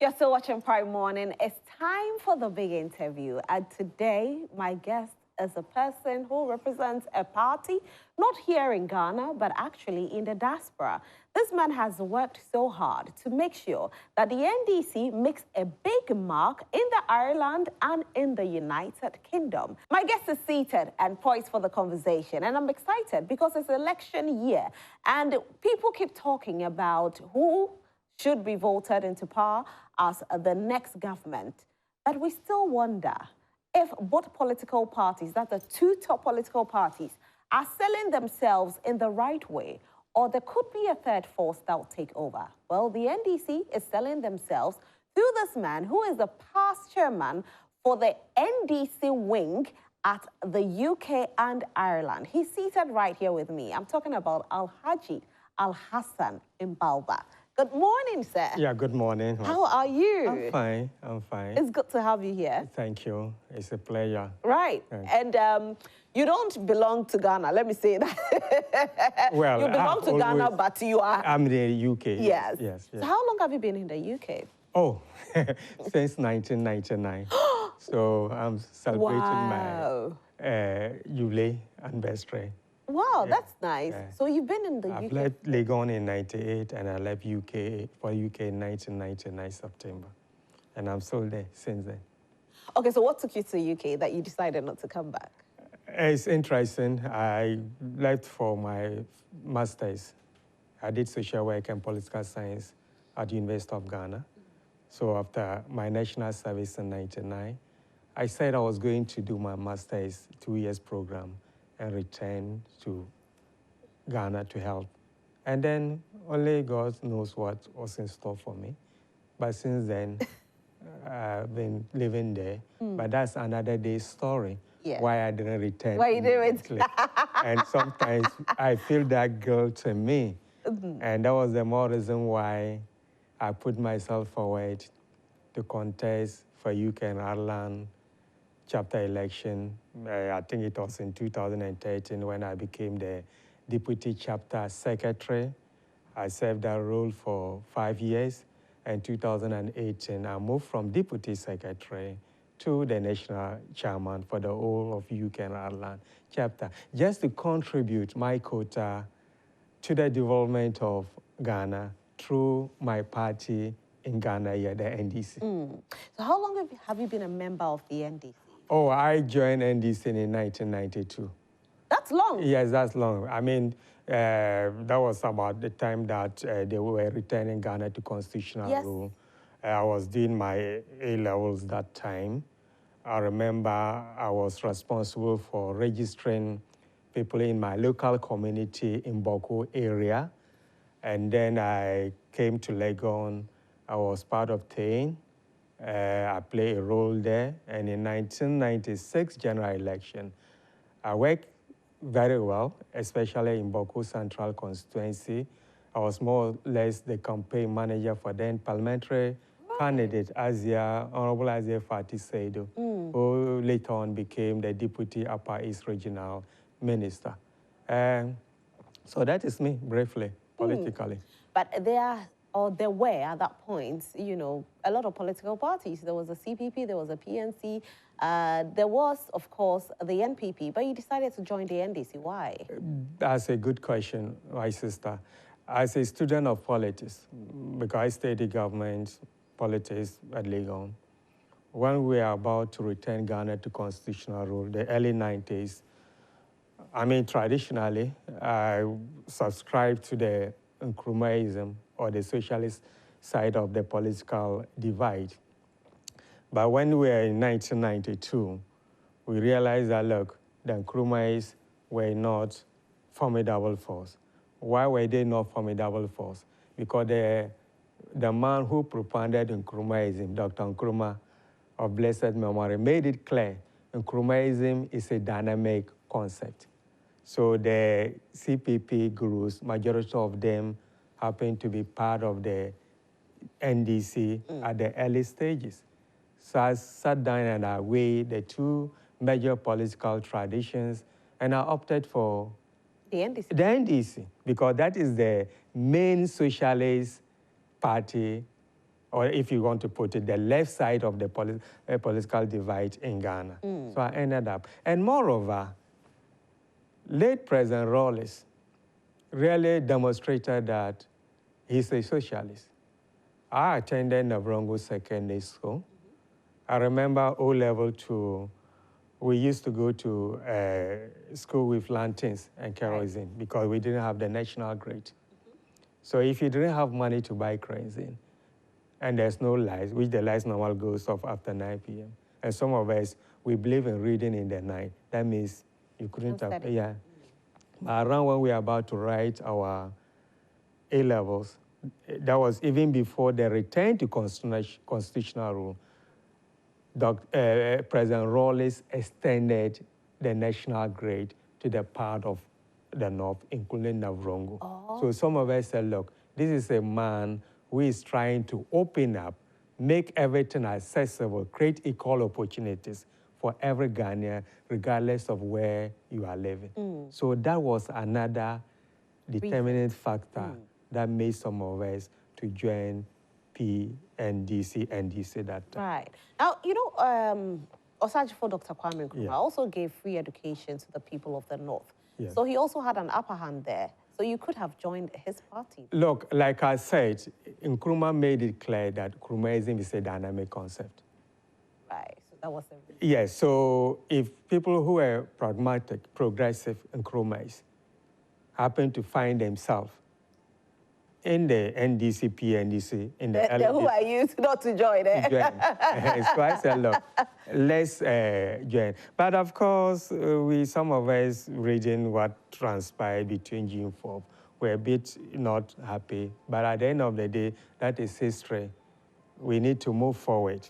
You're still watching Prime Morning. It's time for the big interview. And today, my guest is a person who represents a party, not here in Ghana, but actually in the diaspora. This man has worked so hard to make sure that the NDC makes a big mark in the Ireland and in the United Kingdom. My guest is seated and poised for the conversation, and I'm excited because it's election year, and people keep talking about who should be voted into power as the next government. But we still wonder if both political parties, that the two top political parties, are selling themselves in the right way, or there could be a third force that will take over. Well, the NDC is selling themselves through this man who is the past chairman for the NDC wing at the UK and Ireland. He's seated right here with me. I'm talking about Alhaj Alhassan Mbalba. Good morning, sir. Yeah, good morning. How are you? I'm fine, I'm fine. It's good to have you here. Thank you. It's a pleasure. Right. Thanks. And you don't belong to Ghana, let me say that. Well, you belong to Ghana, but you are... I'm in the UK. Yes. Yes. So how long have you been in the UK? Oh, since 1999. So I'm celebrating my Yule anniversary. Wow, that's nice. Yeah. So you've been in the UK? I've left Legon in 98 and I left UK for UK in 1999 September. And I'm still there since then. Okay, so what took you to the UK that you decided not to come back? It's interesting. I left for my master's. I did social work and political science at the University of Ghana. So after my national service in 99, I said I was going to do my master's 2-year program and return to Ghana to help. And then only God knows what was in store for me. But since then, I've been living there. But that's another day's story. Yeah. Why I didn't return. Why you didn't? And sometimes I feel that guilt in me. And that was the more reason why I put myself forward to contest for UK and Ireland chapter election. I think it was in 2013 when I became the deputy chapter secretary. I served that role for 5 years. In 2018, I moved from deputy secretary to the national chairman for the whole of UK and Ireland chapter, just to contribute my quota to the development of Ghana through my party in Ghana, yeah, the NDC. So how long have you been a member of the NDC? Oh, I joined NDC in 1992. That's long. Yes, that's long. I mean, that was about the time that they were returning Ghana to constitutional rule. I was doing my A-levels that time. I remember I was responsible for registering people in my local community in Boko area. And then I came to Legon. I was part of TAIN. I played a role there. And in 1996 general election, I worked very well, especially in Boko Central constituency. I was more or less the campaign manager for then parliamentary candidate Honorable Azia Fati Seido, who later on became the deputy Upper East Regional Minister. So that is me, briefly, politically. But there were at that point, you know, a lot of political parties. There was a CPP, there was a PNC, there was, of course, the NPP, but you decided to join the NDC. Why? That's a good question, my sister. As a student of politics, because I studied government politics at Legon, when we are about to return Ghana to constitutional rule, the early 90s, I mean, traditionally, I subscribed to the Nkrumahism, or the socialist side of the political divide. But when we were in 1992, we realized that, look, the Nkrumahs were not formidable force. Why were they not formidable force? Because the man who propounded Nkrumahism, Dr. Nkrumah of blessed memory, made it clear Nkrumahism is a dynamic concept. So the CPP gurus, majority of them happened to be part of the NDC at the early stages. So I sat down and I weighed the two major political traditions, and I opted for The NDC? The NDC, because that is the main socialist party or if you want to put it, the left side of the political divide in Ghana. So I ended up. And moreover, late President Rawlings really demonstrated that he's a socialist. I attended Navrongo Secondary School. I remember O-level to, we used to go to school with lanterns and kerosene because we didn't have the national grid. So if you didn't have money to buy kerosene, and there's no lights, which the lights normally goes off after 9 p.m. And some of us, we believe in reading in the night. That means you couldn't have, yeah. Around when we were about to write our A-levels, that was even before the return to constitutional rule, President Rawlings extended the national grade to the part of the north, including Navrongo. So some of us said, look, this is a man who is trying to open up, make everything accessible, create equal opportunities for every Ghanaian, regardless of where you are living. So that was another determining factor that made some of us to join NDC that time. Right. Now, you know, Osajifo Dr. Kwame Nkrumah also gave free education to the people of the North. So he also had an upper hand there. So you could have joined his party. Look, like I said, Nkrumah made it clear that Nkrumahism is a dynamic concept. Right. So that was the reason. Yes. So if people who are pragmatic, progressive Nkrumahs happen to find themselves in the NDC, PNDC, in the then who are you not to join? So I said, look, let's join. But of course, some of us reading what transpired between June 4th, were a bit not happy. But at the end of the day, that is history. We need to move forward.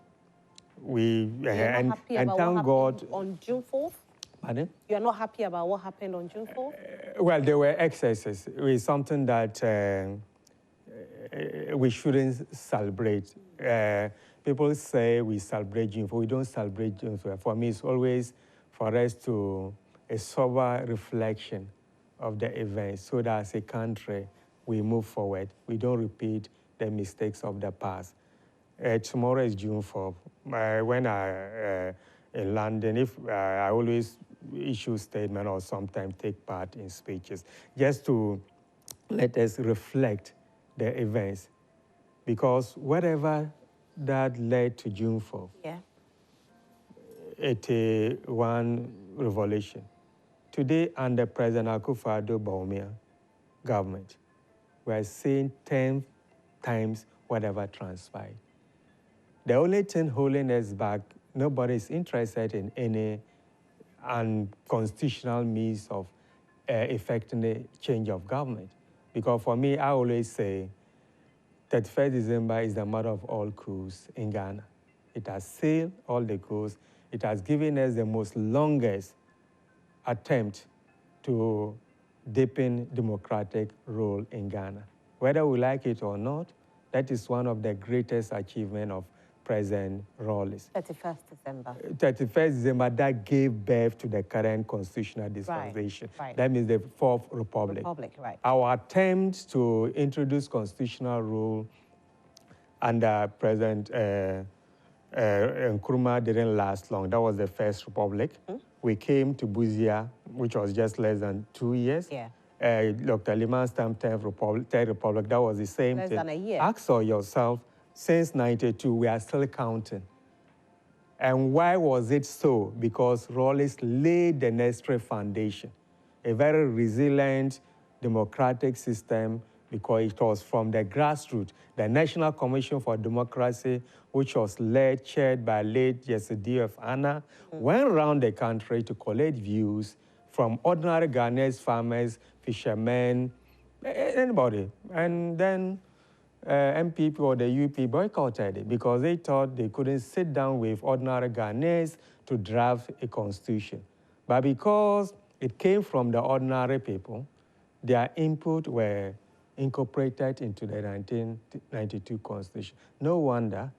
And thank God on June 4th? Pardon? You're not happy about what happened on June 4th? Well, there were excesses. It was something that we shouldn't celebrate. People say we celebrate June 4th. We don't celebrate June 4th. For me, it's always for us to a sober reflection of the events so that as a country, we move forward. We don't repeat the mistakes of the past. Tomorrow is June 4th. When in London, if I always issue statement or sometimes take part in speeches, just to let us reflect the events. Because whatever that led to June 4th, it one revolution. Today, under President Akufo-Addo Bawumia government, we are seeing 10 times whatever transpired. The only thing holding us back, nobody is interested in any unconstitutional means of effecting the change of government. Because for me, I always say 31st December is the mother of all coups in Ghana. It has sealed all the coups. It has given us the most longest attempt to deepen democratic role in Ghana. Whether we like it or not, that is one of the greatest achievements of President Rawlings. 31st December. 31st December, that gave birth to the current constitutional dispensation. That means the Fourth Republic. Our attempt to introduce constitutional rule under President Nkrumah didn't last long. That was the First Republic. We came to Buzia, which was just less than 2 years. Dr. Liman's time, Third Republic, that was the same thing. Less than a year. Ask yourself, since 92, we are still counting. And why was it so? Because Rawlings laid the necessary foundation, a very resilient democratic system, because it was from the grassroots. The National Commission for Democracy, which was chaired by late Jesse D.F. Anna, went around the country to collect views from ordinary Ghanaians, farmers, fishermen, anybody. And then MPP or the UP boycotted it because they thought they couldn't sit down with ordinary Ghanaians to draft a constitution. But because it came from the ordinary people, their input were incorporated into the 1992 constitution. No wonder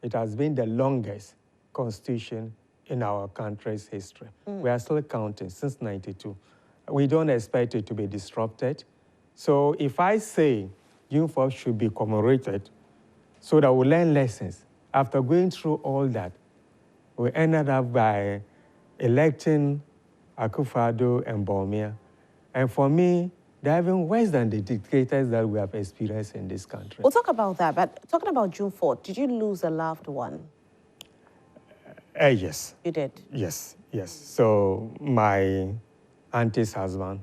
it has been the longest constitution in our country's history. We are still counting since 92. We don't expect it to be disrupted. So if I say June 4th should be commemorated, so that we learn lessons. After going through all that, we ended up by electing Akufo-Addo and Bawumia. And for me, they're even worse than the dictators that we have experienced in this country. We'll talk about that, but talking about June 4th, did you lose a loved one? Yes. You did? Yes, yes. So my auntie's husband.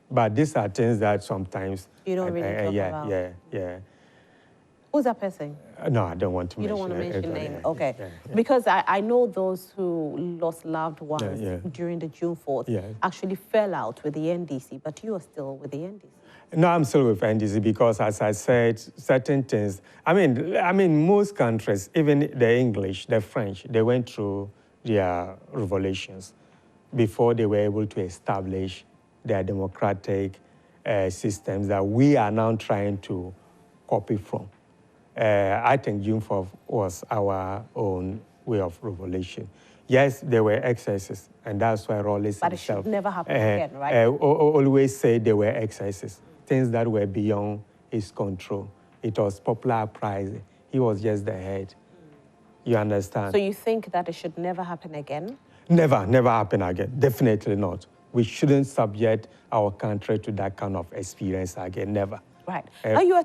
But these are things that sometimes... You don't really talk about? Yeah. Who's that person? No, I don't want to you mention. You don't want to mention name? Yeah, okay. Yeah. Because I know those who lost loved ones during the June 4th actually fell out with the NDC, but you are still with the NDC. No, I'm still with NDC because, as I said, certain things... I mean, most countries, even the English, the French, they went through their revolutions before they were able to establish their democratic systems that we are now trying to copy from. I think June 4th was our own way of revolution. Yes, there were excesses, and that's why Rawlings But it should never happen again, right? Always say there were excesses, things that were beyond his control. It was popular uprising. He was just the head. You understand? So you think that it should never happen again? Never happen again. Definitely not. We shouldn't subject our country to that kind of experience again. Never. Right.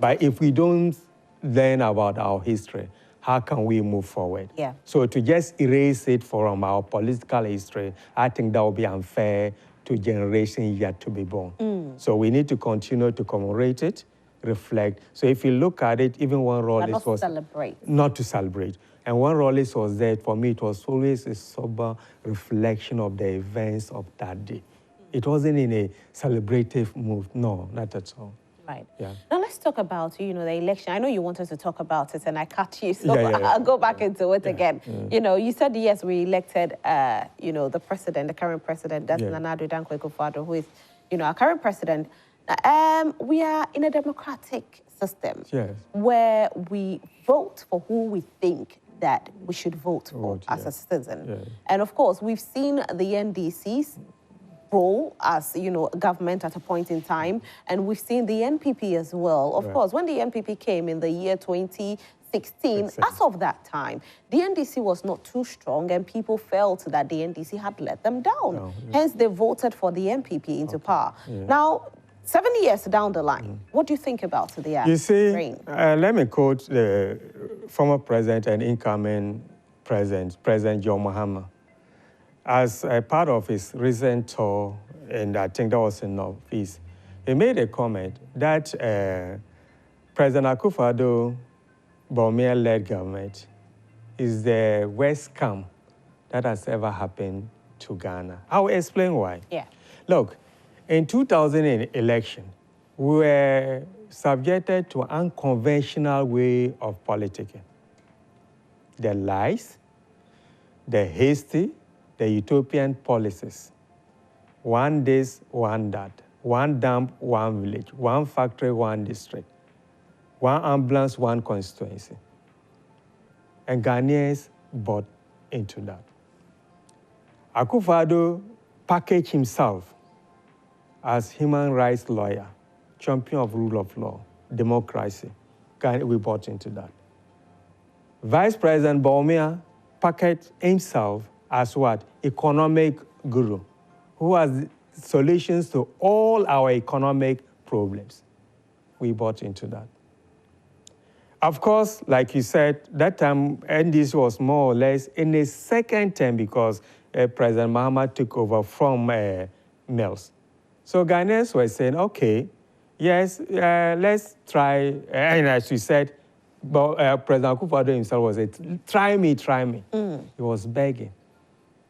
But if we don't learn about our history, how can we move forward? Yeah. So to just erase it from our political history, I think that would be unfair to generations yet to be born. So we need to continue to commemorate it, reflect. So if you look at it, even when Rawlings was... Not to celebrate. And when Rawlings was there, for me, it was always a sober reflection of the events of that day. It wasn't in a celebrative mood. No, not at all. Right. Yeah. Now let's talk about, the election. I know you wanted to talk about it and I cut you, so I'll go back into it again. You said, yes, we elected, the president, the current president, that's Nana Addo Dankwa Akufo-Addo, who is, our current president. We are in a democratic system where we vote for who we think that we should vote for as a citizen. And of course, we've seen the NDC's role as, government at a point in time, and we've seen the NPP as well. Of course, when the NPP came in the year 2016, as of that time, the NDC was not too strong and people felt that the NDC had let them down. Hence, they voted for the NPP into power. Now, 7 years down the line, what do you think about the reign? You see, let me quote the former president and incoming President John Mahama. As a part of his recent tour, and I think that was in Northeast, he made a comment that President Akufo-Addo Bawumia-led government is the worst scam that has ever happened to Ghana. I'll explain why. Look, in 2000 election, we were subjected to an unconventional way of politicking. The lies, the hasty, the utopian policies. One this, one that. One dump, one village. One factory, one district. One ambulance, one constituency. And Ghanaians bought into that. Akufo-Addo packaged himself as human rights lawyer, champion of rule of law, democracy. We bought into that. Vice President Bawumia packaged himself as what? Economic guru, who has solutions to all our economic problems. We bought into that. Of course, like you said, that time NDC was more or less in a second term because President Mahama took over from Mills. So Ghanaians were saying, okay, yes, let's try, and as you said, but President Akufo-Addo himself was saying, try me. He was begging.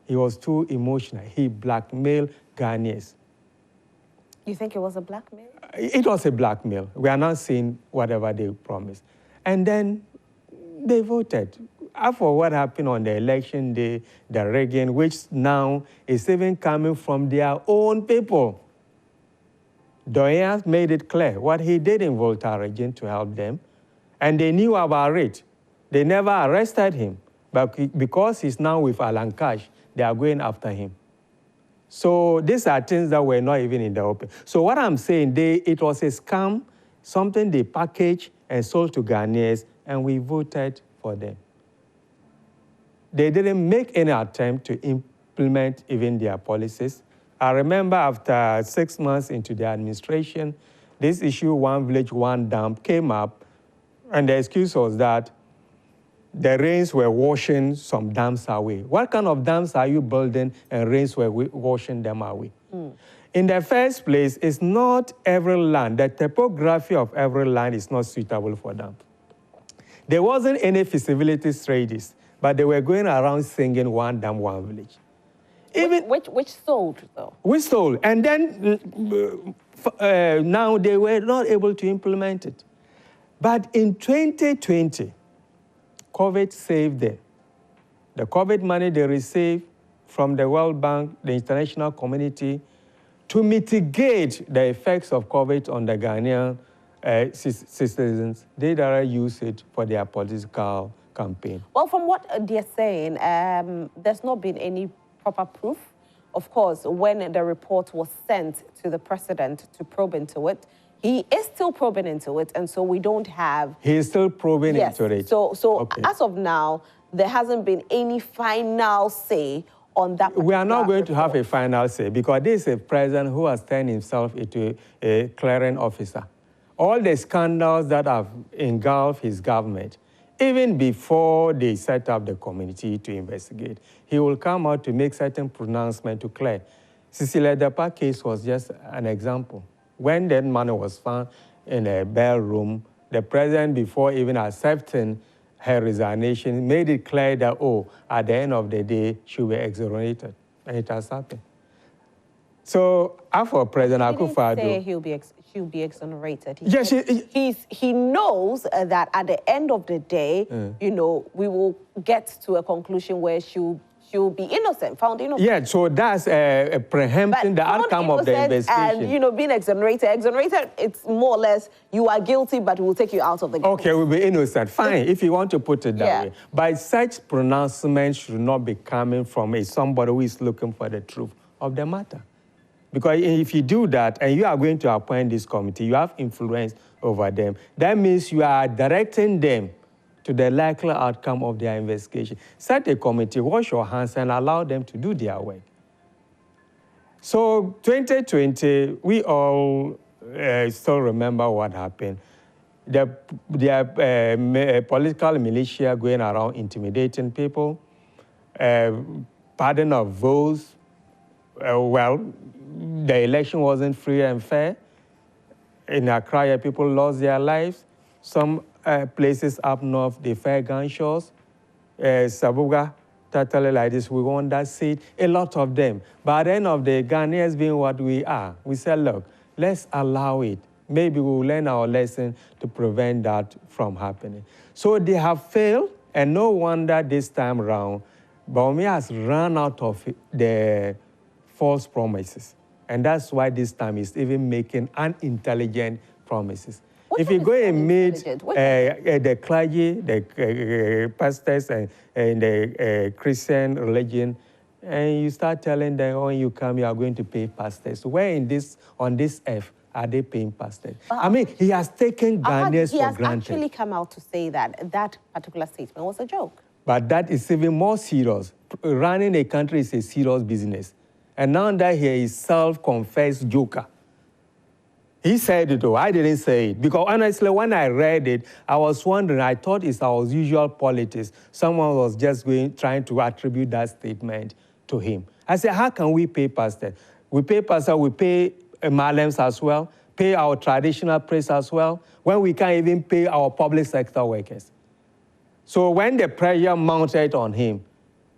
He was too emotional. He blackmailed Ghanaians. You think it was a blackmail? It was a blackmail. We are not seeing whatever they promised. And then they voted. After what happened on the election day, the rigging, which now is even coming from their own people. Doyen made it clear what he did in Volta region to help them, and they knew about it. They never arrested him, but because he's now with Alhaj, they are going after him. So these are things that were not even in the open. So what I'm saying, it was a scam, something they packaged, and sold to Ghanaians, and we voted for them. They didn't make any attempt to implement even their policies. I remember after 6 months into the administration, this issue, one village, one dam, came up, and the excuse was that the rains were washing some dams away. What kind of dams are you building and rains were washing them away? In the first place, it's not every land. The topography of every land is not suitable for dams. There wasn't any feasibility studies, but they were going around singing one dam, one village. Even which sold, though? Which sold. And then now they were not able to implement it. But in 2020, COVID saved them. The COVID money they received from the World Bank, the international community, to mitigate the effects of COVID on the Ghanaian citizens, they directly use it for their political campaign. Well, from what they're saying, there's not been any proper proof. Of course, when the report was sent to the president to probe into it, he is still probing into it, and so we don't have... He is still probing into it. So okay. As of now, there hasn't been any final say on that. We are not going to have a final say because this is a president who has turned himself into a clearing officer. All the scandals that have engulfed his government, even before they set up the committee to investigate, he will come out to make certain pronouncements to clear. Cecilia Dapa case was just an example. When that money was found in a bail room, the president, before even accepting her resignation, made it clear that, oh, at the end of the day, she will be exonerated. And it has happened. So, after President Akufo-Addo... He didn't say she'll be exonerated. He knows that at the end of the day, you know, we will get to a conclusion where she'll be innocent, found innocent. Yeah, so that's preempting the outcome of the investigation. And, you know, being exonerated, it's more or less, you are guilty, but we'll take you out of the case. Okay, we'll be innocent. Fine, if you want to put it that way. But such pronouncements should not be coming from somebody who is looking for the truth of the matter. Because if you do that, and you are going to appoint this committee, you have influence over them, that means you are directing them to the likely outcome of their investigation. Set a committee, wash your hands, and allow them to do their work. So 2020, we all still remember what happened. The political militia going around intimidating people, pardon of votes. Well, the election wasn't free and fair. In Accra, people lost their lives. Some places up north, they fire gunshots. Sabuga, totally like this, we want that seat. A lot of them. But at the end of the day, Ghanaians being what we are, we said, look, let's allow it. Maybe we'll learn our lesson to prevent that from happening. So they have failed, and no wonder this time around, Bawumia has run out of the false promises. And that's why this time he's even making unintelligent promises. If you go and meet the clergy, the pastors, and the Christian religion, and you start telling them, when you come, you are going to pay pastors. Where on this earth are they paying pastors? I mean, he has taken Ghanaians for granted. He has actually come out to say that that particular statement was a joke. But that is even more serious. Running a country is a serious business. And now that he is self-confessed joker. He said it, though. I didn't say it. Because honestly, when I read it, I was wondering, I thought it's our usual politics. Someone was just trying to attribute that statement to him. I said, how can we pay pastors? We pay pastors, we pay malems as well, pay our traditional priests as well, when we can't even pay our public sector workers. So when the pressure mounted on him,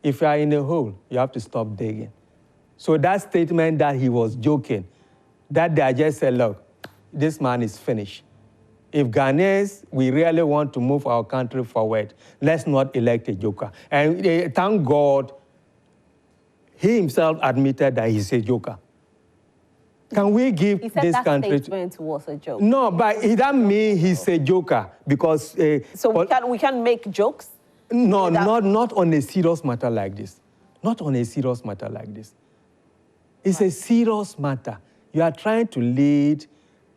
if you are in a hole, you have to stop digging. So that statement that he was joking, that they just said, look, this man is finished. If Ghanaians, we really want to move our country forward, let's not elect a joker. And thank God, he himself admitted that he's a joker. Can we give this country... He said that statement was a joke. No, but that means he's a joker because... so we can make jokes? No, not on a serious matter like this. Not on a serious matter like this. It's a serious matter. You are trying to lead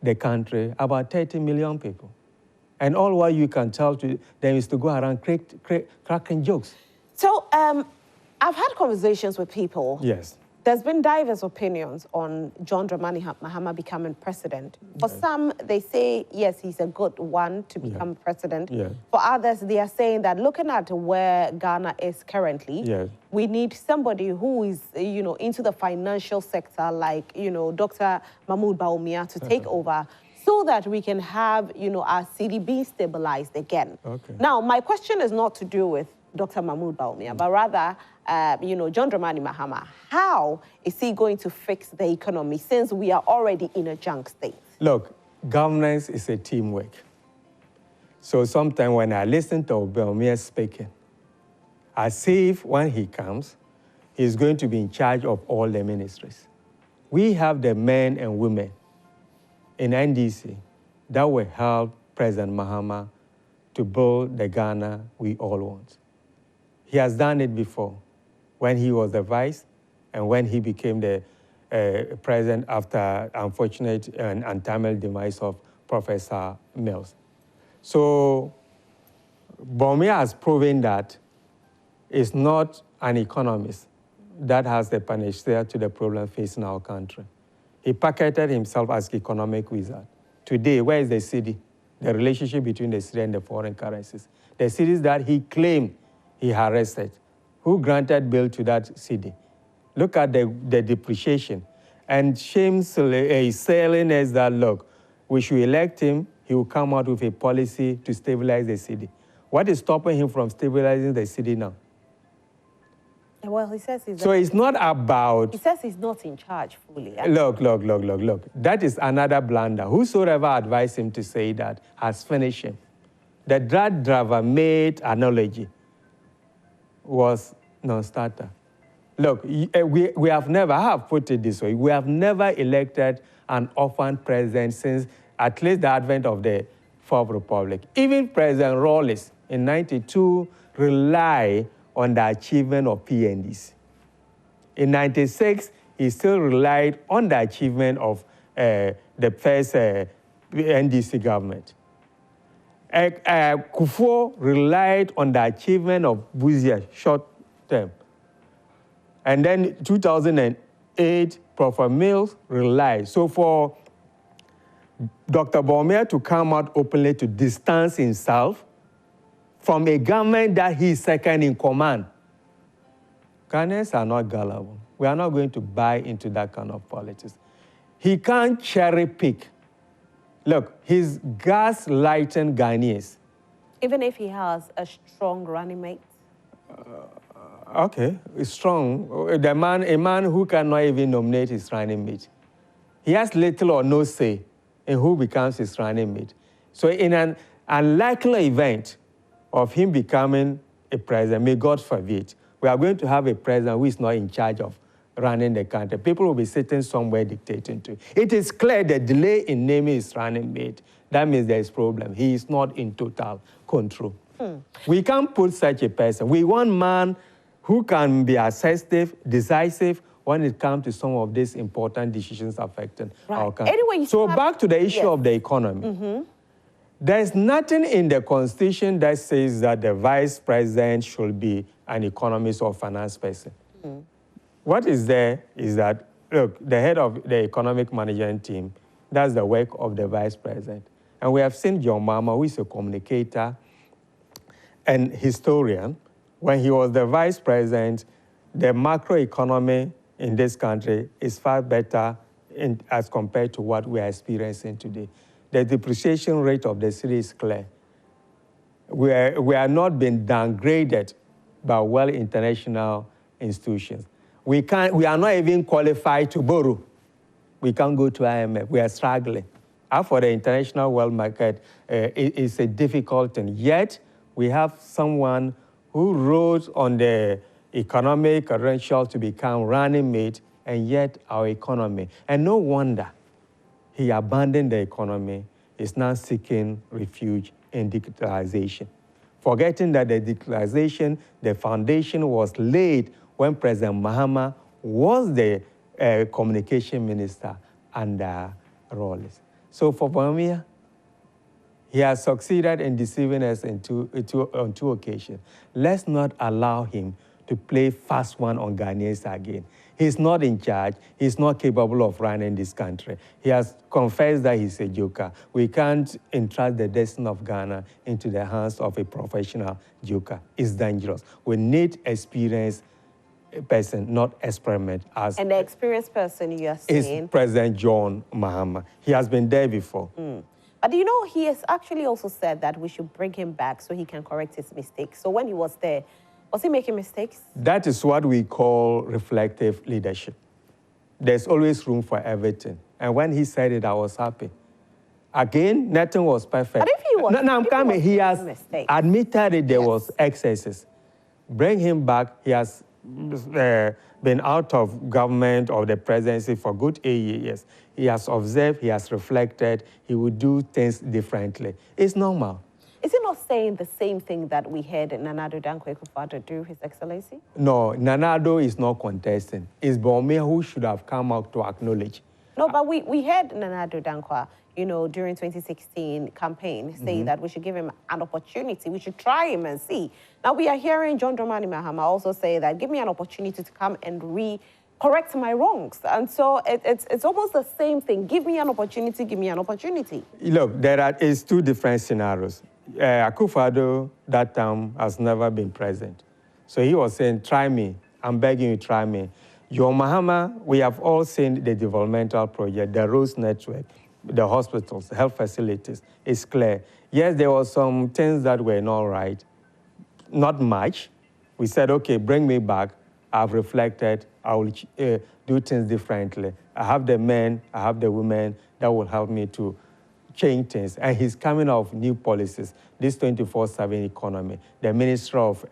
the country, about 30 million people. And all what you can tell to them is to go around cracking jokes. So I've had conversations with people. Yes. There's been diverse opinions on John Dramani Mahama becoming president. For some, they say, yes, he's a good one to become president. For others, they are saying that looking at where Ghana is currently, we need somebody who is, into the financial sector, like, Dr. Mahmoud Bawumia to take over so that we can have, our CDB stabilized again. Now, my question is not to do with Dr. Mahmoud Bawumia, but rather, John Dramani Mahama. How is he going to fix the economy since we are already in a junk state? Look, governance is a teamwork. So sometimes when I listen to Bawumia speaking, I see if when he comes, he's going to be in charge of all the ministries. We have the men and women in NDC that will help President Mahama to build the Ghana we all want. He has done it before, when he was the vice and when he became the president after unfortunate and untimely demise of Professor Mills. So Bawumia has proven that it's not an economist that has the panacea to the problem facing our country. He pocketed himself as economic wizard. Today, where is the cedi? The relationship between the cedi and the foreign currencies. The cedis that he claimed he arrested. Who granted bail to that cedi? Look at the depreciation. And shamefully selling us that, look, we should elect him, he will come out with a policy to stabilize the cedi. What is stopping him from stabilizing the cedi now? Well, he says he's... So it's not about... He says he's not in charge fully. Look. That is another blunder. Whosoever advised him to say that has finished him. The drug driver made analogy was non-starter. Look, we have never, I have put it this way, we have never elected an orphan president since at least the advent of the Fourth Republic. Even President Rawlings in '92 relied on the achievement of PNDs. In '96, he still relied on the achievement of the first NDC government. Kufuor relied on the achievement of Buzia short term. And then 2008, Professor Mills relied. So for Dr. Bawumia to come out openly to distance himself from a government that he is second in command, Ghanaians are not gullible. We are not going to buy into that kind of politics. He can't cherry pick. Look, he's gaslighting Ghanaians. Even if he has a strong running mate? Okay, strong. A man who cannot even nominate his running mate. He has little or no say in who becomes his running mate. So in an unlikely event of him becoming a president, may God forbid, we are going to have a president who is not in charge of running the country. People will be sitting somewhere dictating to. It is clear the delay in naming his running mate, that means there is problem. He is not in total control. We can't put such a person. We want a man who can be assertive, decisive when it comes to some of these important decisions affecting our country. Anyway, so back to the issue of the economy. There's nothing in the Constitution that says that the vice president should be an economist or finance person. What is there is that, look, the head of the economic management team, that's the work of the vice president. And we have seen John Mahama, who is a communicator and historian. When he was the vice president, the macroeconomy in this country is far better as compared to what we are experiencing today. The depreciation rate of the city is clear. We are not being downgraded by well international institutions. We are not even qualified to borrow. We can't go to IMF. We are struggling. For the international world market, it's a difficult thing. Yet, we have someone who rose on the economic credential to become running mate, and yet our economy. And no wonder he abandoned the economy, is now seeking refuge in digitalization. Forgetting that the digitalization, the foundation was laid when President Mahama was the communication minister under Rawlings. So for Bawumia, He has succeeded in deceiving us on two occasions. Let's not allow him to play fast one on Ghanaians again. He's not in charge. He's not capable of running this country. He has confessed that he's a joker. We can't entrust the destiny of Ghana into the hands of a professional joker. It's dangerous. We need experienced person, not experiment. As and the experienced person you are saying is President John Mahama. He has been there before. But you know, he has actually also said that we should bring him back so he can correct his mistakes. So when he was there, was he making mistakes? That is what we call reflective leadership. There's always room for everything. And when he said it, I was happy. Again, nothing was perfect. But if he was, no, I'm coming. He has admitted it there was excesses. Bring him back. He has been out of government or the presidency for good 8 years. He has observed, he has reflected, he would do things differently. It's normal. Is he not saying the same thing that we heard Nana Addo Dankwa Akufo-Addo do, His Excellency? No, Nana Addo is not contesting. It's Bawumia who should have come out to acknowledge. No, but we heard Nana Addo Dankwa, you know, during 2016 campaign, saying that we should give him an opportunity. We should try him and see. Now we are hearing John Dramani Mahama also say that give me an opportunity to come and correct my wrongs. And so it's almost the same thing. Give me an opportunity, give me an opportunity. Look, there is two different scenarios. Akufo-Addo that time has never been present. So he was saying, try me. I'm begging you, try me. John Mahama, we have all seen the developmental project, the roads network, the hospitals, health facilities. It's clear. Yes, there were some things that were not right. Not much. We said, okay, bring me back. I've reflected. I will do things differently. I have the men, I have the women that will help me to change things. And he's coming out with new policies, this 24/7 economy, the Minister of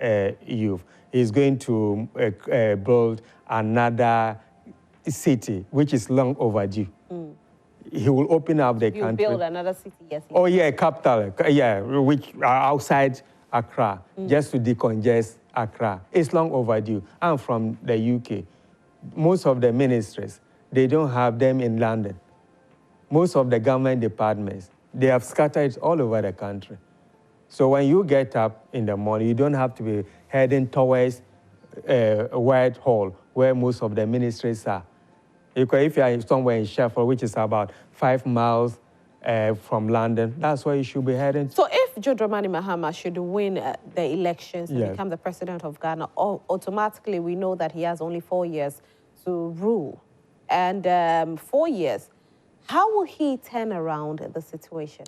Youth. He's going to build another city, which is long overdue. He will open up the country. Build another city, yes. Oh, yeah, capital, yeah, which are outside Accra, just to decongest Accra. It's long overdue. I'm from the UK. Most of the ministries, they don't have them in London. Most of the government departments, they have scattered all over the country. So when you get up in the morning, you don't have to be heading towards Whitehall, where most of the ministries are. If you are somewhere in Sheffield, which is about 5 miles from London, that's where you should be heading. So if John Dramani Mahama should win the elections and become the president of Ghana, automatically we know that he has only 4 years to rule. And 4 years, how will he turn around the situation?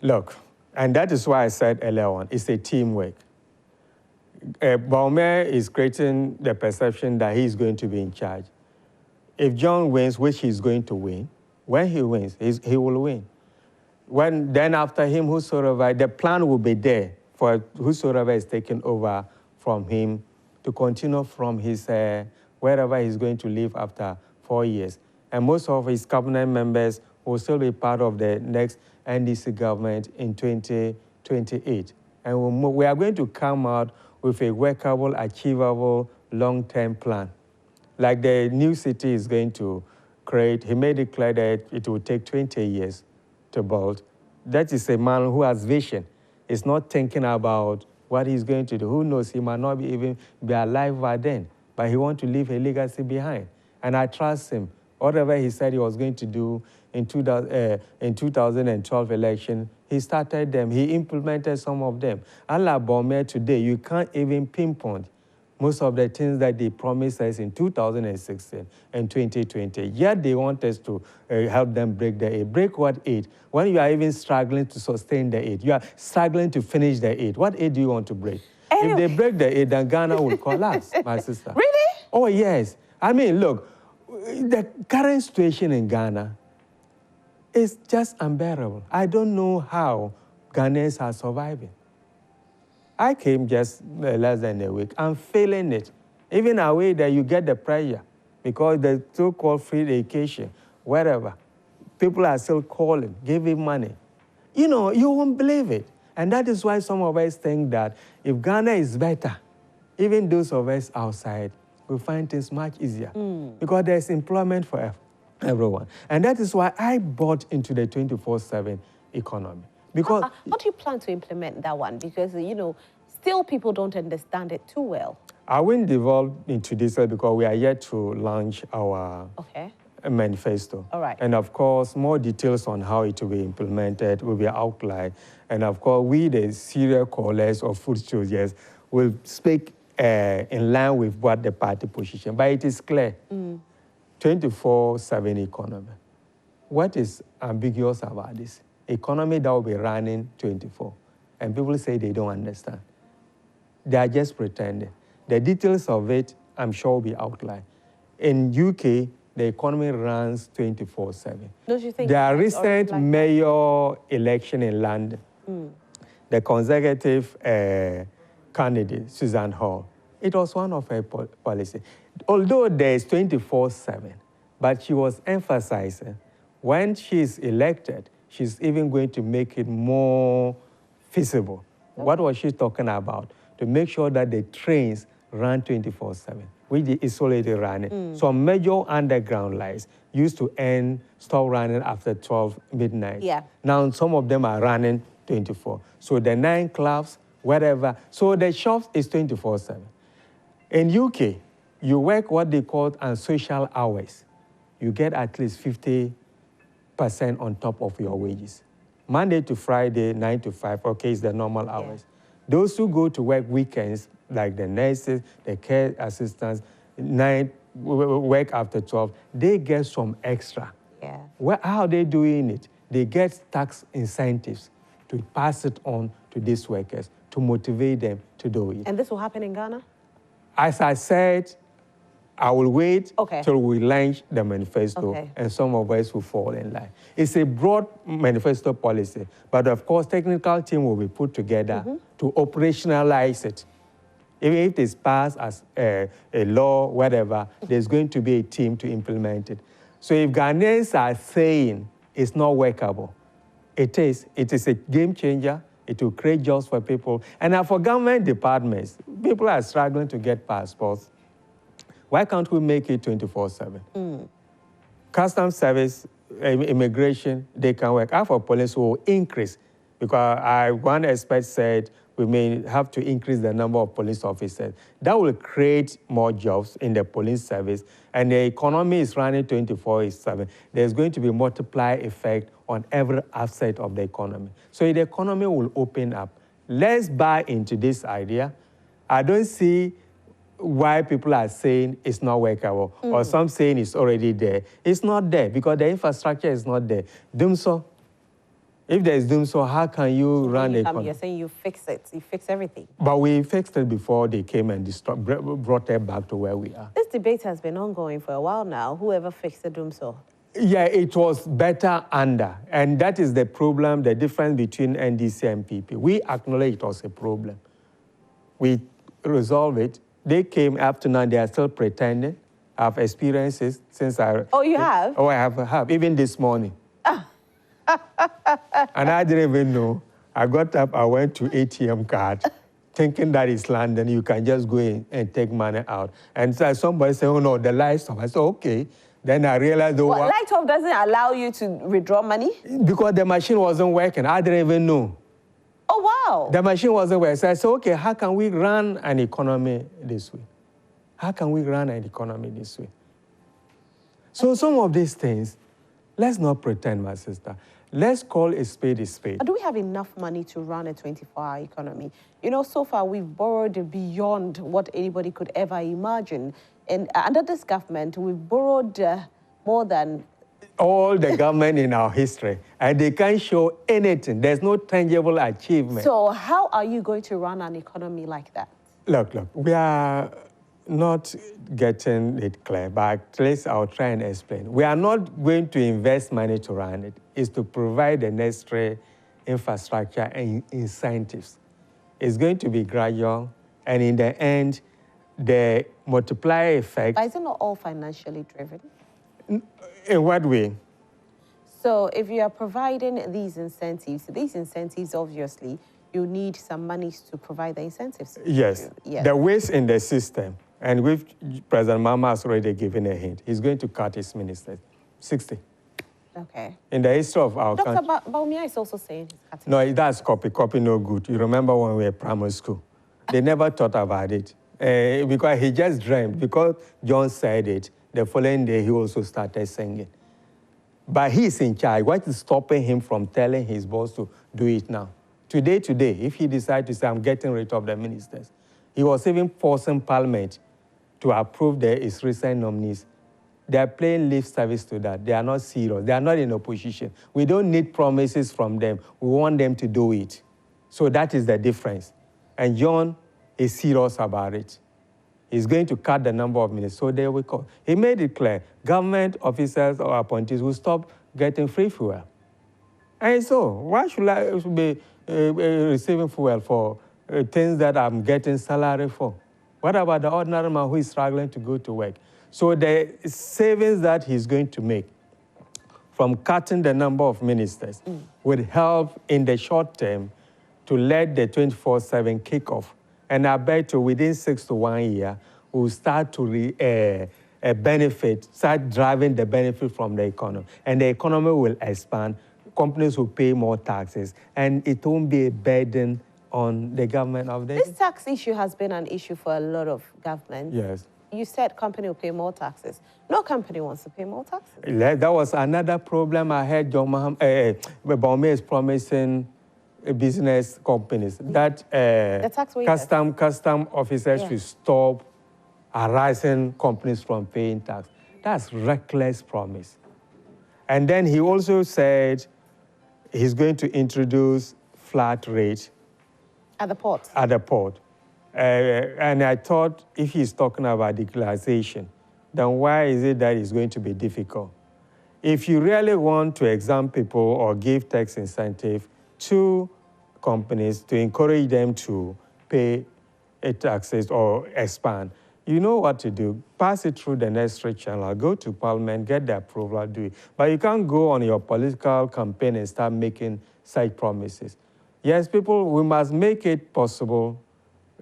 Look, and that is why I said earlier on, it's a teamwork. Bawumia is creating the perception that he's going to be in charge. If John wins, which he's going to win, when he wins, he will win. Then after him, whosoever, the plan will be there for whosoever is taken over from him to continue from his, wherever he's going to live after 4 years. And most of his cabinet members will still be part of the next NDC government in 2028. And we are going to come out with a workable, achievable, long-term plan. Like the new city is going to create, he may declare that it will take 20 years to build. That is a man who has vision. He's not thinking about what he's going to do. Who knows, he might not even be alive by then, but he wants to leave a legacy behind. And I trust him. Whatever he said he was going to do in 2012 election, he started them. He implemented some of them. Unlike Bawumia today, you can't even pinpoint most of the things that they promised us in 2016 and 2020. Yet they want us to help them break the 8. Break what 8? When you are even struggling to sustain the 8. You are struggling to finish the 8. What 8 do you want to break? Anyway. If they break the 8, then Ghana will collapse, my sister. Really? Oh, yes. I mean, look, the current situation in Ghana is just unbearable. I don't know how Ghanaians are surviving. I came just less than a week. I'm feeling it. Even away there, you get the pressure because the so-called free education, wherever, people are still calling, giving money. You know, you won't believe it. And that is why some of us think that if Ghana is better, even those of us outside will find things much easier because there's employment for everyone. And that is why I bought into the 24/7 economy. Because how do you plan to implement that one? Because, you know, still people don't understand it too well. I won't devolve into this because we are yet to launch our manifesto. All right. And of course, more details on how it will be implemented will be outlined. And of course, we, the serial callers or food soldiers, will speak in line with what the party position. But it is clear, 24/7 economy. What is ambiguous about this? Economy that will be running 24. And people say they don't understand. They are just pretending. The details of it, I'm sure, will be outlined. In UK, the economy runs 24/7. Don't you think? The recent mayor election in London, the Conservative candidate, Susan Hall, it was one of her policies. Although there is 24/7, but she was emphasizing when she is elected, she's even going to make it more feasible. Okay. What was she talking about? To make sure that the trains run 24/7, which is already running. Some major underground lines used to stop running after 12 midnight. Yeah. Now some of them are running 24. So the 9 clubs, whatever. So the shops is 24/7. In UK, you work what they call unsocial hours. You get at least 50% on top of your wages. Monday to Friday, 9 to 5, okay, is the normal hours. Those who go to work weekends, like the nurses, the care assistants, work after 12, they get some extra. Yeah. How are they doing it? They get tax incentives to pass it on to these workers, to motivate them to do it. And this will happen in Ghana? As I said, I will wait till we launch the manifesto, and some of us will fall in line. It's a broad manifesto policy, but of course, technical team will be put together to operationalize it. Even if it's passed as a law, whatever, there's going to be a team to implement it. So if Ghanaians are saying it's not workable, it is a game changer. It will create jobs for people. And for government departments, people are struggling to get passports. Why can't we make it 24/7? Customs service, immigration, they can work. Our police will increase because one expert said we may have to increase the number of police officers. That will create more jobs in the police service, and the economy is running 24/7. There's going to be a multiplier effect on every aspect of the economy. So the economy will open up. Let's buy into this idea. I don't see why people are saying it's not workable, or some saying it's already there. It's not there because the infrastructure is not there. Dumso, if there is Dumso, how can you run the economy? You're saying you fix it, you fix everything. But we fixed it before they came and brought it back to where we are. This debate has been ongoing for a while now. Whoever fixed the Dumso? Yeah, it was better under. And that is the problem, the difference between NDC and PP. We acknowledge it was a problem. We resolved it. They came up to now, they are still pretending. I have experiences since I... Oh, you have? Oh, I have, even this morning. And I didn't even know. I got up, I went to ATM card, thinking that it's London, you can just go in and take money out. And so somebody said, oh no, the lights off. I said, okay. Then I realized... Light off doesn't allow you to withdraw money? Because the machine wasn't working. I didn't even know. Oh, wow. The machine wasn't working. So I said, okay, how can we run an economy this way? How can we run an economy this way? So some of these things, let's not pretend, my sister. Let's call a spade a spade. Do we have enough money to run a 24-hour economy? You know, so far we've borrowed beyond what anybody could ever imagine. And under this government, we've borrowed more than... all the government in our history, and they can't show anything. There's no tangible achievement. So how are you going to run an economy like that? Look, we are not getting it clear, but at least I'll try and explain. We are not going to invest money to run it. It's to provide the necessary infrastructure and incentives. It's going to be gradual, and in the end, the multiplier effect... But is it not all financially driven? In what way? So if you are providing these incentives, obviously, you need some money to provide the incentives. Yes. The waste in the system, and with President Mama has already given a hint, he's going to cut his ministers, 60. Okay. In the history of our country. Dr. Bawumia is also saying he's cutting. No, that's copy. Copy no good. You remember when we were primary school? They never thought about it. Because he just dreamed. Because John said it, the following day he also started singing. But he's in charge. What is stopping him from telling his boss to do it now? Today, if he decides to say, I'm getting rid of the ministers, he was even forcing Parliament to approve his recent nominees. They are playing lip service to that. They are not serious. They are not in opposition. We don't need promises from them. We want them to do it. So that is the difference. And John is serious about it. He's going to cut the number of ministers. So they will call. He made it clear, government officers or appointees will stop getting free fuel. And so, why should I be receiving fuel for things that I'm getting salary for? What about the ordinary man who is struggling to go to work? So the savings that he's going to make from cutting the number of ministers would help in the short term to let the 24/7 kick off. And I bet you within 6 to 1 year, we'll start to start driving the benefit from the economy. And the economy will expand, companies will pay more taxes, and it won't be a burden on the government of the... This tax issue has been an issue for a lot of governments. Yes. You said company will pay more taxes. No company wants to pay more taxes. That was another problem I heard Bawumia is promising business companies that custom officers should stop harassing companies from paying tax. That's reckless promise. And then he also said he's going to introduce flat rate at the port. At the port. And I thought if he's talking about declaration, then why is it that it's going to be difficult? If you really want to exempt people or give tax incentive to companies to encourage them to pay taxes or expand, you know what to do. Pass it through the necessary channel, go to Parliament, get the approval, do it. But you can't go on your political campaign and start making such promises. Yes, people, we must make it possible.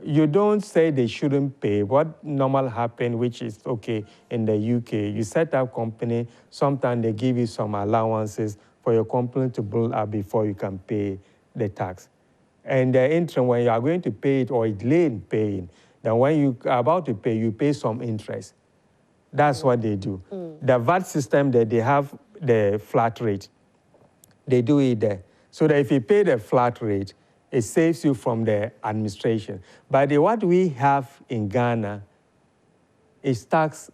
You don't say they shouldn't pay. What normal happen, which is okay in the UK, you set up company, sometimes they give you some allowances for your company to build up before you can pay the tax. And the interim, when you are going to pay it or delay in paying, then when you are about to pay, you pay some interest. That's what they do. The VAT system that they have the flat rate, they do it there. So that if you pay the flat rate, it saves you from the administration. But what we have in Ghana is tax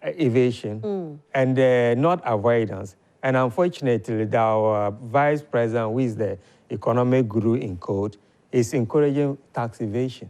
evasion and not avoidance. And unfortunately, our vice president, who is the economic guru in code, is encouraging tax evasion.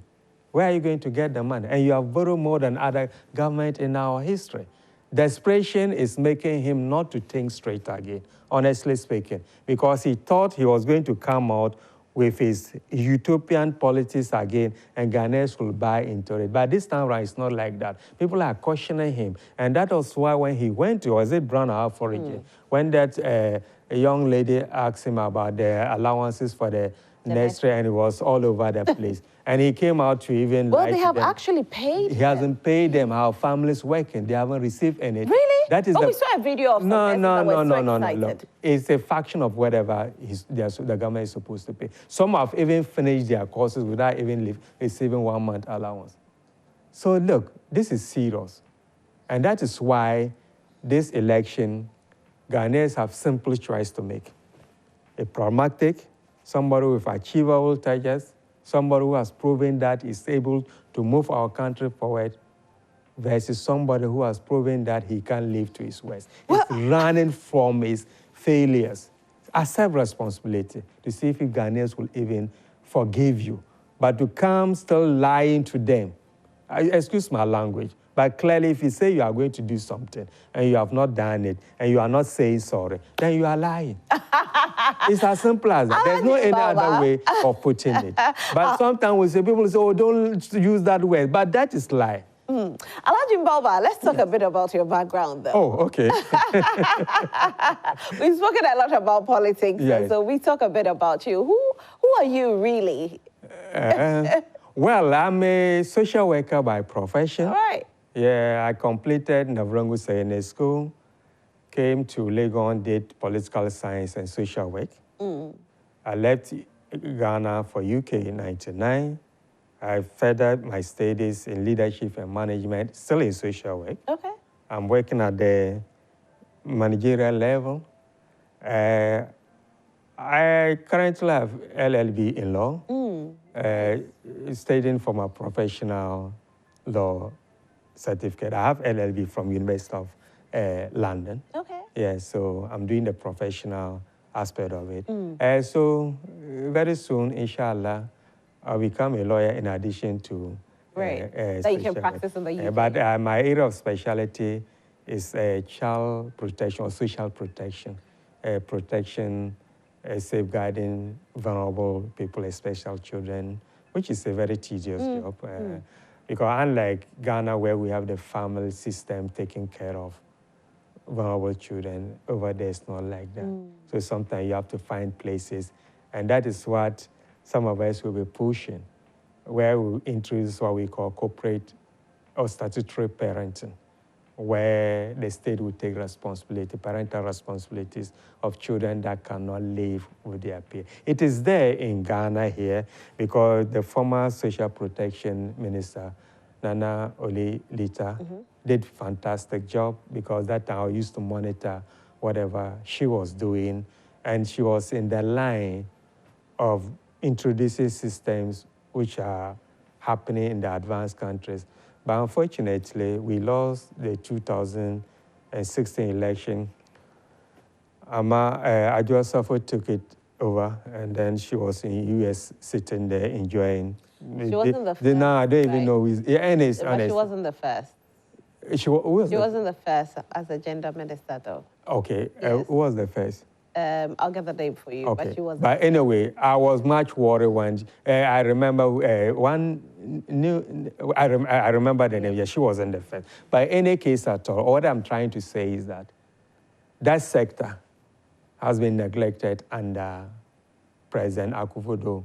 Where are you going to get the money? And you have borrowed more than other governments in our history. Desperation is making him not to think straight again, honestly speaking, because he thought he was going to come out with his utopian politics again, and Ghanaians will buy into it. But this time around, it's not like that. People are questioning him. And that was why when he went to, was it Brown or Forage, when that a young lady asked him about the allowances for the nursery, and it was all over the place. And he came out to even well, they have actually paid He hasn't paid them. Our family's working. They haven't received anything. Really? That is we saw a video of no. It's a fraction of whatever the government is supposed to pay. Some have even finished their courses without even receiving 1 month allowance. So look, this is serious. And that is why this election, Ghanaians have simple choice to make. A pragmatic, somebody with achievable targets, somebody who has proven that is able to move our country forward, versus somebody who has proven that he can live to his worst. Well, he's running from his failures. Accept responsibility to see if Ghanaians will even forgive you. But to come still lying to them, excuse my language, but clearly if you say you are going to do something and you have not done it and you are not saying sorry, then you are lying. It's as simple as that. There's no any other way of putting it. But sometimes we say, people say, oh, don't use that word. But that is lie. Alhaj Mbalba, let's talk a bit about your background, though. Oh, okay. We've spoken a lot about politics, yes. So we talk a bit about you. Who are you really? Well, I'm a social worker by profession. All right. Yeah, I completed Navrongo Sayene School. came to Legon, did political science and social work. I left Ghana for UK in 1999. I furthered my studies in leadership and management, still in social work. Okay. I'm working at the managerial level. I currently have LLB in law, studying for my professional law certificate. I have LLB from University of London. Okay. Yeah, so I'm doing the professional aspect of it. So very soon, inshallah, I'll become a lawyer in addition to that you can practice in the UK. But my area of specialty is child protection or social protection, safeguarding vulnerable people, especially children, which is a very tedious job. Because unlike Ghana, where we have the family system taking care of vulnerable children, over there it's not like that. So sometimes you have to find places, and that is what some of us will be pushing, where we introduce what we call corporate or statutory parenting, where the state will take responsibility, parental responsibilities of children that cannot live with their parents. It is there in Ghana here because the former social protection minister, Nana Oli Lita, did a fantastic job because that time I used to monitor whatever she was doing, and she was in the line of introducing systems which are happening in the advanced countries. But unfortunately, we lost the 2016 election. Adjoa Safo took it over, and then she was in US sitting there enjoying. She wasn't the first. No, I don't even know. But she wasn't the first. She wasn't the first as a gender minister, though. Okay, Yes. who was the first? I'll get the name for you, Okay. but she wasn't. But anyway, I was much worried when I remember I remember the name. Yeah, she wasn't the first. But in any case at all, what I'm trying to say is that that sector has been neglected under President Akufo-Addo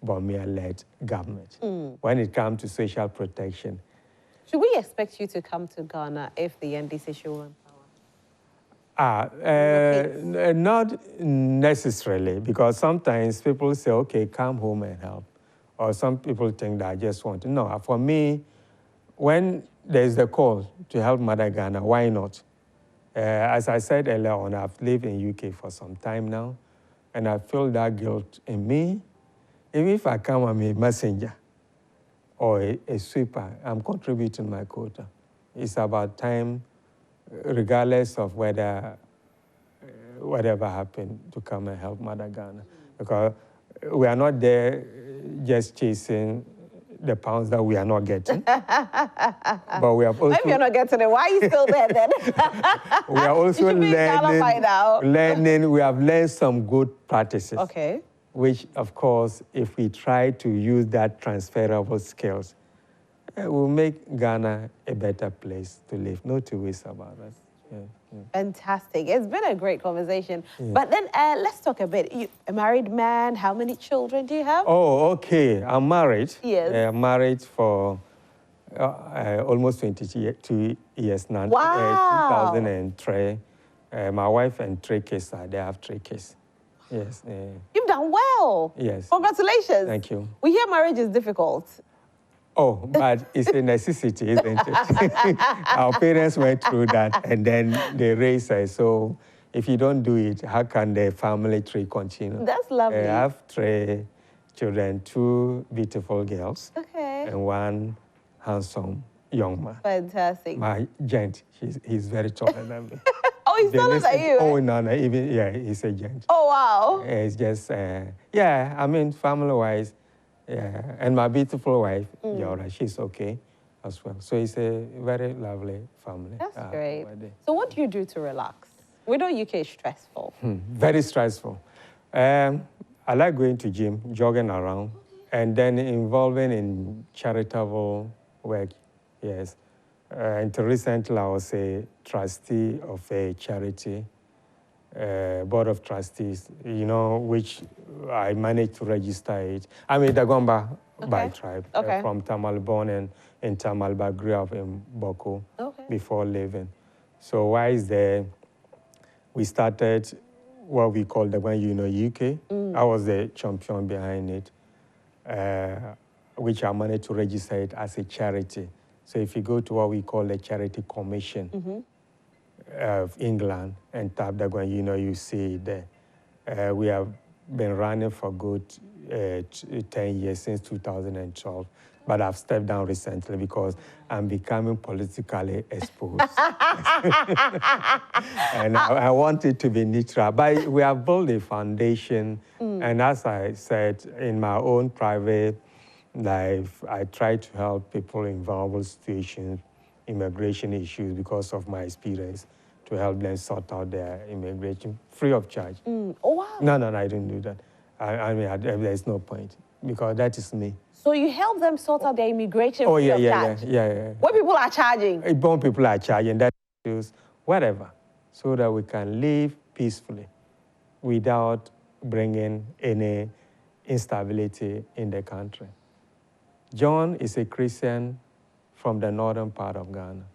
Bawumia-led government when it comes to social protection. Should we expect you to come to Ghana if the NDC should win power? Not necessarily, because sometimes people say, okay, come home and help. Or some people think that I just want to. No, for me, when there's the call to help Mother Ghana, why not? As I said earlier on, I've lived in UK for some time now, and I feel that guilt in me. Even if I come, I'm a messenger or a sweeper, I'm contributing my quota. It's about time, regardless of whether whatever happened, to come and help Mother Ghana. Because we are not there just chasing the pounds that we are not getting. But we have also... Maybe you're not getting it. Why are you still there then? We are also learning. We have learned some good practices. Okay. Which, of course, if we try to use that transferable skills, will make Ghana a better place to live. No two ways about it. Yeah, yeah. Fantastic. It's been a great conversation. Yeah. But then let's talk a bit. You're a married man. How many children do you have? Oh, okay. I'm married. Yes. I'm married for almost 22 years now. Wow. 2003. My wife and 3 kids are there. I have 3 kids. Yes. You've done well. Yes. Congratulations. Thank you. We hear marriage is difficult. Oh, but it's a necessity, isn't it? Our parents went through that, and then they raised us. So if you don't do it, how can the family tree continue? That's lovely. I have 3 children, 2 beautiful girls, and 1 handsome young man. Fantastic. My gent, he's very taller than me. Oh, he's taller than you? Oh, no, even, yeah, he's a gent. Oh, wow. It's just, yeah, I mean, family-wise, yeah, and my beautiful wife, Yora, she's okay as well. So it's a very lovely family. That's great. So what do you do to relax? We know UK is stressful. Very stressful. I like going to gym, jogging around, and then involving in charitable work, yes. Until recently, I was a trustee of a charity, board of trustees, you know, which I managed to register it. I'm a Dagomba by tribe, from Tamal, born in Tamal, but grew up in Boko before leaving. So while there, we started what we call the One UK. I was the champion behind it, which I managed to register it as a charity. So if you go to what we call the Charity Commission of England and tap that one, you see it there. We have been running for good 10 years, since 2012. But I've stepped down recently because I'm becoming politically exposed. And I want it to be neutral. But we have built a foundation. And as I said, in my own private life, I try to help people in vulnerable situations, immigration issues, because of my experience, to help them sort out their immigration free of charge. Oh, wow. No, I didn't do that. I mean, there's no point, because that is me. So you help them sort out their immigration free of charge? Yeah. What people are charging? What people are charging, that is whatever, so that we can live peacefully without bringing any instability in the country. John is a Christian from the northern part of Ghana.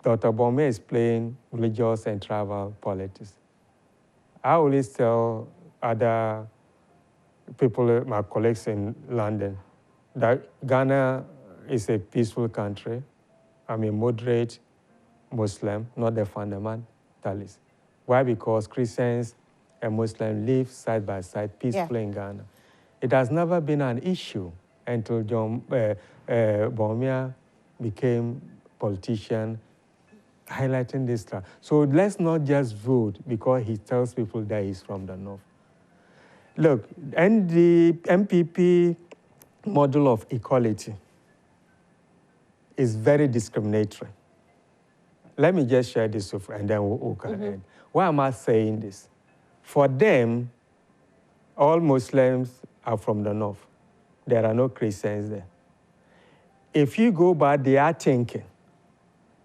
Dr. Bawumia is playing religious and tribal politics. I always tell other people, my colleagues in London, that Ghana is a peaceful country. I'm a moderate Muslim, not a fundamentalist. Why? Because Christians and Muslims live side by side peacefully in Ghana. It has never been an issue until John Bawumia became politician, highlighting this. So let's not just vote because he tells people that he's from the north. Look, and the MPP model of equality is very discriminatory. Let me just share this with you, and then we'll end. Why am I saying this? For them, all Muslims are from the north. There are no Christians there. If you go by their thinking,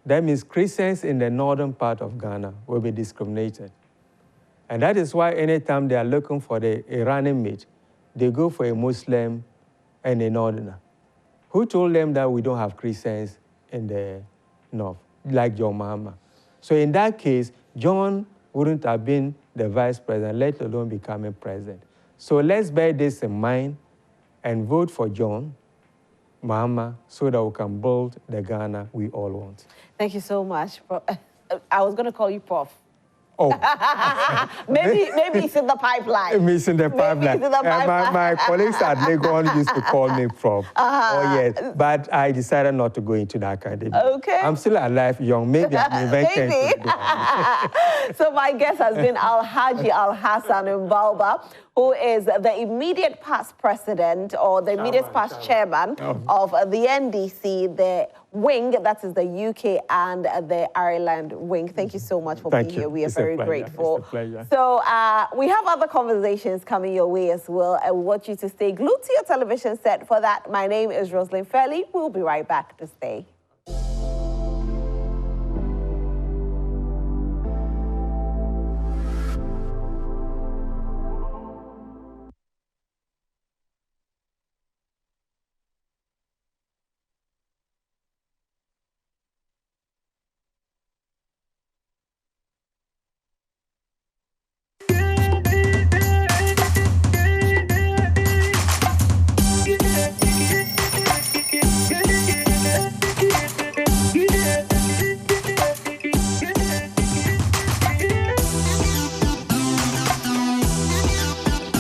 that means Christians in the northern part of Ghana will be discriminated. And that is why anytime they are looking for a running mate, they go for a Muslim and a northerner. Who told them that we don't have Christians in the north, like John Mahama? So in that case, John wouldn't have been the vice president, let alone becoming president. So let's bear this in mind and vote for John Mahama so that we can build the Ghana we all want. Thank you so much. I was going to call you Prof. Oh. maybe it's in the pipeline. It's in the pipeline. My colleagues at Legon used to call me Prof. Oh, yes. But I decided not to go into that academy. Okay. I'm still alive, young. Maybe I'm inventing. So my guest has been Alhaj Alhassan Mbalba, who is the immediate past president or the immediate past chairman of the NDC, the wing, that is the UK and the Ireland wing. Thank you so much for being here. We are very grateful. It's a pleasure. So we have other conversations coming your way as well. I want you to stay glued to your television set for that. My name is Roslyn Fairley. We'll be right back to stay.